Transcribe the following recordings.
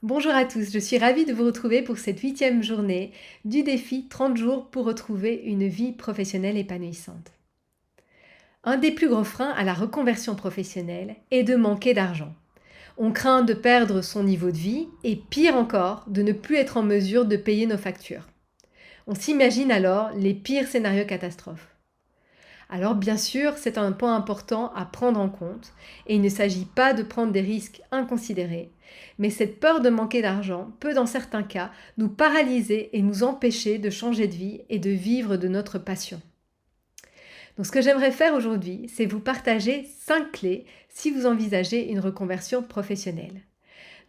Bonjour à tous, je suis ravie de vous retrouver pour cette 8e journée du défi 30 jours pour retrouver une vie professionnelle épanouissante. Un des plus gros freins à la reconversion professionnelle est de manquer d'argent. On craint de perdre son niveau de vie et pire encore, de ne plus être en mesure de payer nos factures. On s'imagine alors les pires scénarios catastrophes. Alors bien sûr, c'est un point important à prendre en compte et il ne s'agit pas de prendre des risques inconsidérés, mais cette peur de manquer d'argent peut dans certains cas nous paralyser et nous empêcher de changer de vie et de vivre de notre passion. Donc ce que j'aimerais faire aujourd'hui, c'est vous partager 5 clés si vous envisagez une reconversion professionnelle.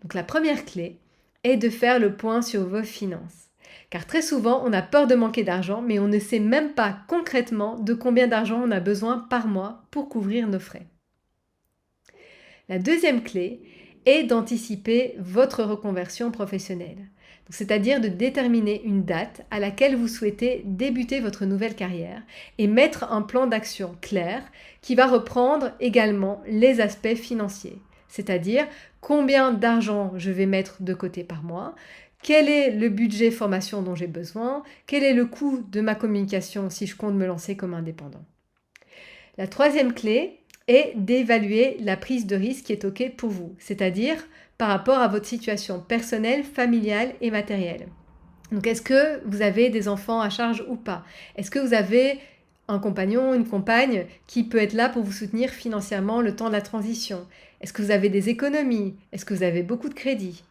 Donc la première clé est de faire le point sur vos finances. Car très souvent, on a peur de manquer d'argent, mais on ne sait même pas concrètement de combien d'argent on a besoin par mois pour couvrir nos frais. La deuxième clé est d'anticiper votre reconversion professionnelle. C'est-à-dire de déterminer une date à laquelle vous souhaitez débuter votre nouvelle carrière et mettre un plan d'action clair qui va reprendre également les aspects financiers. C'est-à-dire combien d'argent je vais mettre de côté par mois, quel est le budget formation dont j'ai besoin, quel est le coût de ma communication si je compte me lancer comme indépendant. La troisième clé est d'évaluer la prise de risque qui est OK pour vous, c'est-à-dire par rapport à votre situation personnelle, familiale et matérielle. Donc est-ce que vous avez des enfants à charge ou pas? Est-ce que vous avez un compagnon, une compagne qui peut être là pour vous soutenir financièrement le temps de la transition? Est-ce que vous avez des économies? Est-ce que vous avez beaucoup de crédit?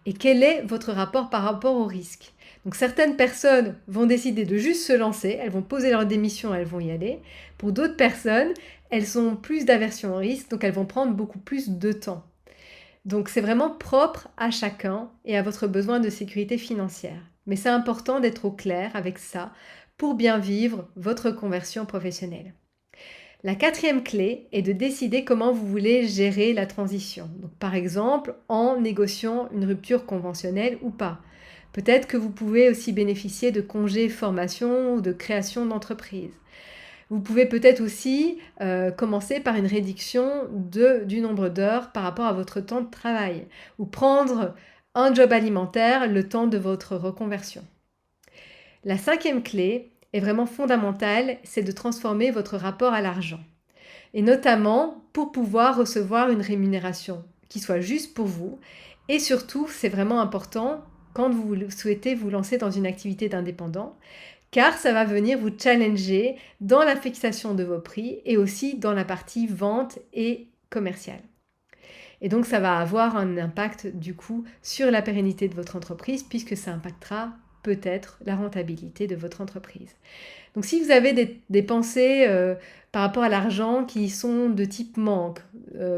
Et quel est votre rapport par rapport au risque? Donc certaines personnes vont décider de juste se lancer, elles vont poser leur démission, elles vont y aller. Pour d'autres personnes, elles ont plus d'aversion au risque, donc elles vont prendre beaucoup plus de temps. Donc c'est vraiment propre à chacun et à votre besoin de sécurité financière. Mais c'est important d'être au clair avec ça pour bien vivre votre conversion professionnelle. La quatrième clé est de décider comment vous voulez gérer la transition. Donc, par exemple, en négociant une rupture conventionnelle ou pas. Peut-être que vous pouvez aussi bénéficier de congés formation ou de création d'entreprise. Vous pouvez peut-être aussi commencer par une réduction du nombre d'heures par rapport à votre temps de travail ou prendre un job alimentaire le temps de votre reconversion. La cinquième clé est vraiment fondamentale, c'est de transformer votre rapport à l'argent. Et notamment pour pouvoir recevoir une rémunération qui soit juste pour vous. Et surtout, c'est vraiment important quand vous souhaitez vous lancer dans une activité d'indépendant, car ça va venir vous challenger dans la fixation de vos prix et aussi dans la partie vente et commerciale. Et donc ça va avoir un impact du coup sur la pérennité de votre entreprise puisque ça impactera peut-être la rentabilité de votre entreprise. Donc si vous avez des pensées par rapport à l'argent qui sont de type manque,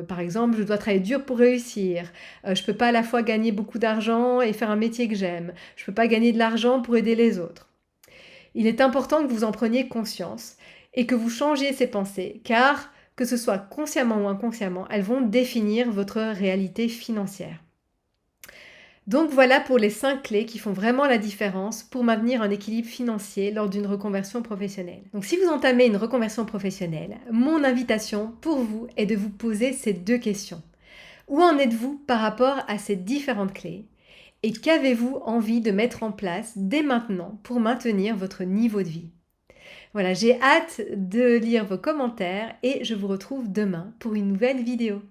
par exemple je dois travailler dur pour réussir, je ne peux pas à la fois gagner beaucoup d'argent et faire un métier que j'aime, je ne peux pas gagner de l'argent pour aider les autres. Il est important que vous en preniez conscience et que vous changiez ces pensées car que ce soit consciemment ou inconsciemment, elles vont définir votre réalité financière. Donc voilà pour les 5 clés qui font vraiment la différence pour maintenir un équilibre financier lors d'une reconversion professionnelle. Donc si vous entamez une reconversion professionnelle, mon invitation pour vous est de vous poser ces 2 questions. Où en êtes-vous par rapport à ces différentes clés? Et qu'avez-vous envie de mettre en place dès maintenant pour maintenir votre niveau de vie? Voilà, j'ai hâte de lire vos commentaires et je vous retrouve demain pour une nouvelle vidéo.